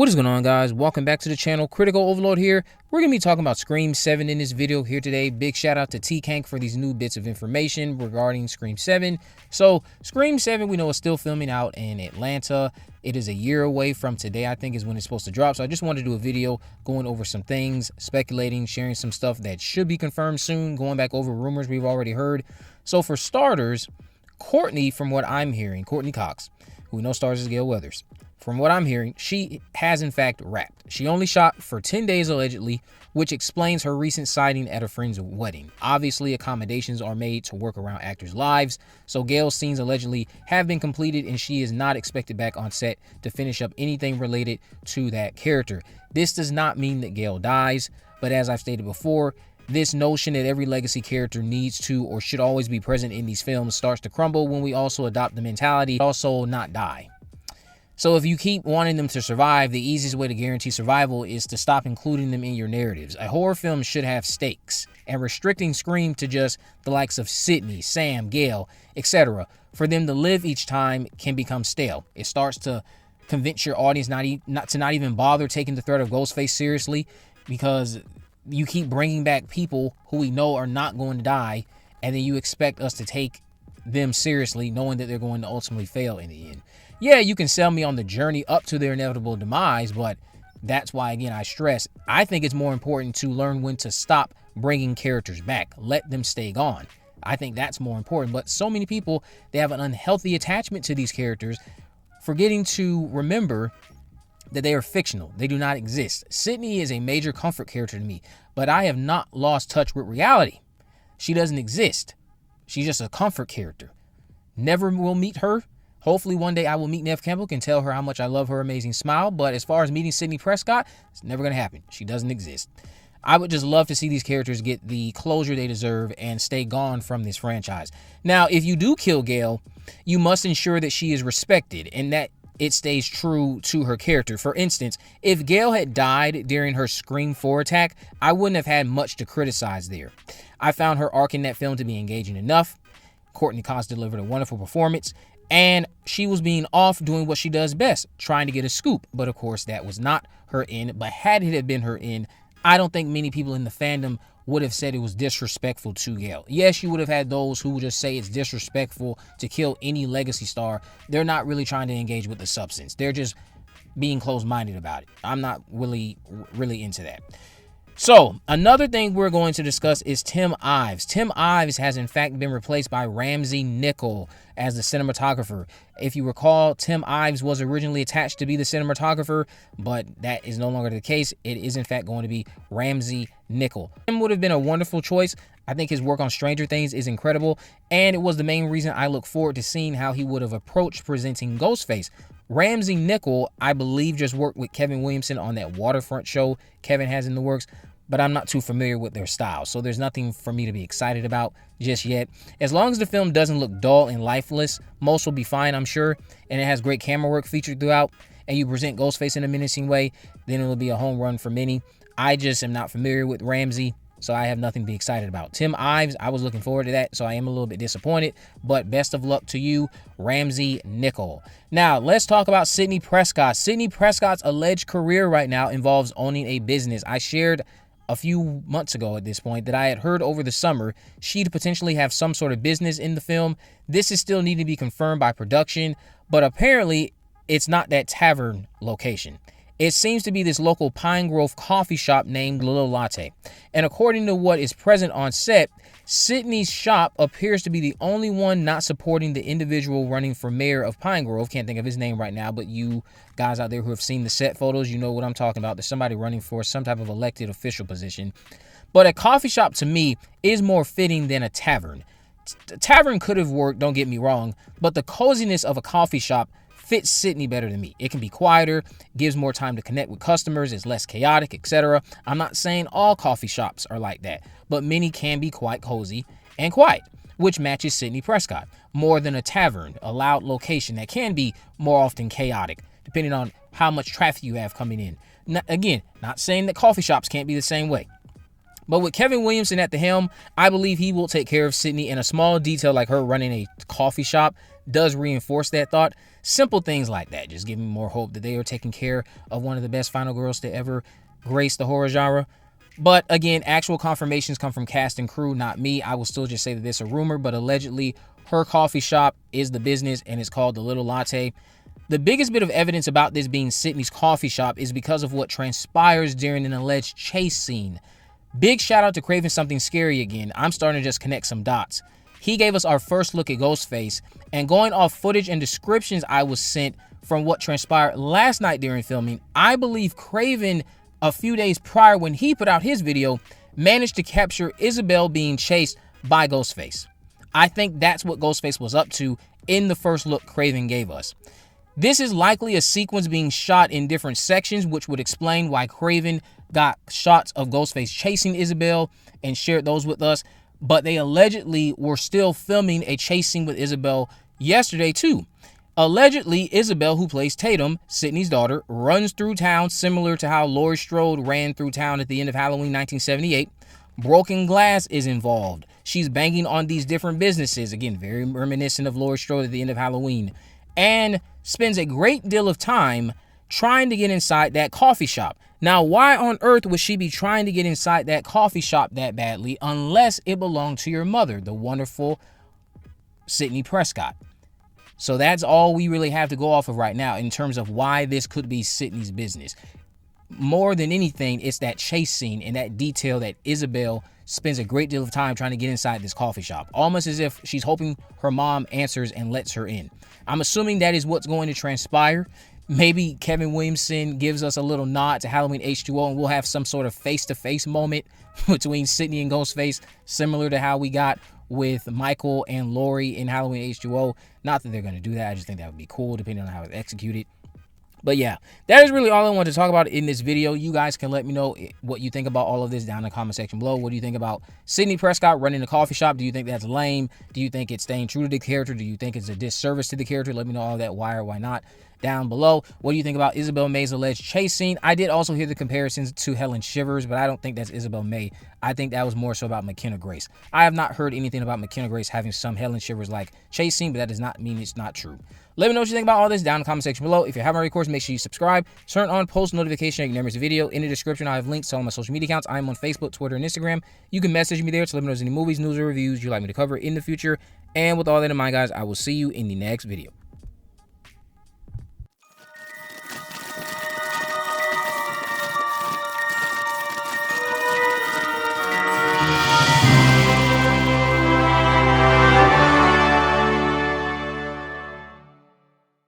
What is going on, guys? Welcome back to the channel. Critical Overlord here. We're going to be talking about Scream 7 in this video here today. Big shout out to T-Kank for these new bits of information regarding Scream 7. So Scream 7, we know, is still filming out in Atlanta. It is a year away from today, I think, is when it's supposed to drop. So I just wanted to do a video going over some things, speculating, sharing some stuff that should be confirmed soon, going back over rumors we've already heard. So for starters, Courtney, from what I'm hearing, Courteney Cox, who we know stars as Gale Weathers, from what I'm hearing, she has in fact rapped. She only shot for 10 days allegedly, which explains her recent sighting at a friend's wedding. Obviously, accommodations are made to work around actors' lives, so Gale's scenes allegedly have been completed and she is not expected back on set to finish up anything related to that character. This does not mean that Gale dies, but as I've stated before, this notion that every legacy character needs to or should always be present in these films starts to crumble when we also adopt the mentality also not die. So if you keep wanting them to survive, the easiest way to guarantee survival is to stop including them in your narratives. A horror film should have stakes, and restricting Scream to just the likes of Sidney, Sam, Gale, etc. for them to live each time can become stale. It starts to convince your audience not even bother taking the threat of Ghostface seriously, because you keep bringing back people who we know are not going to die, and then you expect us to take them seriously knowing that they're going to ultimately fail in the end. Yeah, you can sell me on the journey up to their inevitable demise, but that's why, again, I stress, I think it's more important to learn when to stop bringing characters back. Let them stay gone. I think that's more important. But so many people, they have an unhealthy attachment to these characters, forgetting to remember that they are fictional. They do not exist. Sidney is a major comfort character to me, but I have not lost touch with reality. She doesn't exist. She's just a comfort character. Never will meet her. Hopefully one day I will meet Neve Campbell and tell her how much I love her amazing smile. But as far as meeting Sidney Prescott, it's never going to happen. She doesn't exist. I would just love to see these characters get the closure they deserve and stay gone from this franchise. Now, if you do kill Gale, you must ensure that she is respected and that it stays true to her character. For instance, if Gale had died during her Scream 4 attack, I wouldn't have had much to criticize there. I found her arc in that film to be engaging enough. Courtney Cox delivered a wonderful performance, and she was being off doing what she does best, trying to get a scoop. But of course, that was not her end. But had it have been her end, I don't think many people in the fandom would have said it was disrespectful to Gale. Yes, you would have had those who would just say it's disrespectful to kill any legacy star. They're not really trying to engage with the substance. They're just being closed-minded about it. I'm not really into that. So, another thing we're going to discuss is Tim Ives. Tim Ives has in fact been replaced by Ramsey Nichol as the cinematographer. If you recall, Tim Ives was originally attached to be the cinematographer, but that is no longer the case. It is in fact going to be Ramsey Nichol. Tim would have been a wonderful choice. I think his work on Stranger Things is incredible, and it was the main reason I look forward to seeing how he would have approached presenting Ghostface. Ramsey Nichol, I believe, just worked with Kevin Williamson on that Waterfront show Kevin has in the works, but I'm not too familiar with their style, so there's nothing for me to be excited about just yet. As long as the film doesn't look dull and lifeless, most will be fine, I'm sure, and it has great camera work featured throughout, and you present Ghostface in a menacing way, then it'll be a home run for many. I just am not familiar with Ramsey, so I have nothing to be excited about. Tim Ives, I was looking forward to that, so I am a little bit disappointed, but best of luck to you, Ramsey Nichol. Now, let's talk about Sidney Prescott. Sidney Prescott's alleged career right now involves owning a business. I shared a few months ago at this point that I had heard over the summer she'd potentially have some sort of business in the film. This is still needing to be confirmed by production, but apparently it's not that tavern location. It seems to be this local Pine Grove coffee shop named Little Latte. And according to what is present on set, Sidney's shop appears to be the only one not supporting the individual running for mayor of Pine Grove. Can't think of his name right now, but you guys out there who have seen the set photos, you know what I'm talking about. There's somebody running for some type of elected official position. But a coffee shop, to me, is more fitting than a tavern. A tavern could have worked, don't get me wrong, but the coziness of a coffee shop fits Sidney better than me. It can be quieter, gives more time to connect with customers, is less chaotic, etc. I'm not saying all coffee shops are like that, but many can be quite cozy and quiet, which matches Sidney Prescott more than a tavern, a loud location that can be more often chaotic, depending on how much traffic you have coming in. Again, not saying that coffee shops can't be the same way. But with Kevin Williamson at the helm, I believe he will take care of Sidney, in a small detail like her running a coffee shop. does reinforce that thought. Simple things like that just give me more hope that they are taking care of one of the best final girls to ever grace the horror genre. But again, actual confirmations come from cast and crew, not me. I will still just say that this is a rumor, but allegedly her coffee shop is the business and it's called The Little Latte. The biggest bit of evidence about this being Sidney's coffee shop is because of what transpires during an alleged chase scene. Big shout out to Craven Something Scary again. I'm starting to just connect some dots. He gave us our first look at Ghostface, and going off footage and descriptions I was sent from what transpired last night during filming, I believe Craven, a few days prior when he put out his video, managed to capture Isabel being chased by Ghostface. I think that's what Ghostface was up to in the first look Craven gave us. This is likely a sequence being shot in different sections, which would explain why Craven got shots of Ghostface chasing Isabel and shared those with us, but they allegedly were still filming a chase scene with Isabel yesterday too. Allegedly, Isabel, who plays Tatum, Sidney's daughter, runs through town similar to how Laurie Strode ran through town at the end of Halloween 1978. Broken glass is involved. She's banging on these different businesses, again, very reminiscent of Laurie Strode at the end of Halloween, and spends a great deal of time trying to get inside that coffee shop. Now, why on earth would she be trying to get inside that coffee shop that badly unless it belonged to your mother, the wonderful Sidney Prescott? So that's all we really have to go off of right now in terms of why this could be Sidney's business. More than anything, it's that chase scene and that detail that Isabel spends a great deal of time trying to get inside this coffee shop, almost as if she's hoping her mom answers and lets her in. I'm assuming that is what's going to transpire. Maybe Kevin Williamson gives us a little nod to Halloween H2O and we'll have some sort of face-to-face moment between Sidney and Ghostface, similar to how we got with Michael and Laurie in Halloween H2O. Not that they're going to do that. I just think that would be cool depending on how it's executed. But yeah, that is really all I wanted to talk about in this video. You guys can let me know what you think about all of this down in the comment section below. What do you think about Sidney Prescott running a coffee shop? Do you think that's lame? Do you think it's staying true to the character? Do you think it's a disservice to the character? Let me know all that, why or why not, down below. What do you think about Isabel May's alleged chase scene? I did also hear the comparisons to Helen Shivers, but I don't think that's Isabel May. I think that was more so about McKenna Grace. I have not heard anything about McKenna Grace having some Helen Shivers-like chase scene, but that does not mean it's not true. Let me know what you think about all this down in the comment section below. If you haven't already, of course, make sure you subscribe, turn on post notification so you never miss a video. In the description, I have links to all my social media accounts. I'm on Facebook, Twitter, and Instagram. You can message me there to let me know if there's any movies, news, or reviews you'd like me to cover in the future. And with all that in mind, guys, I will see you in the next video.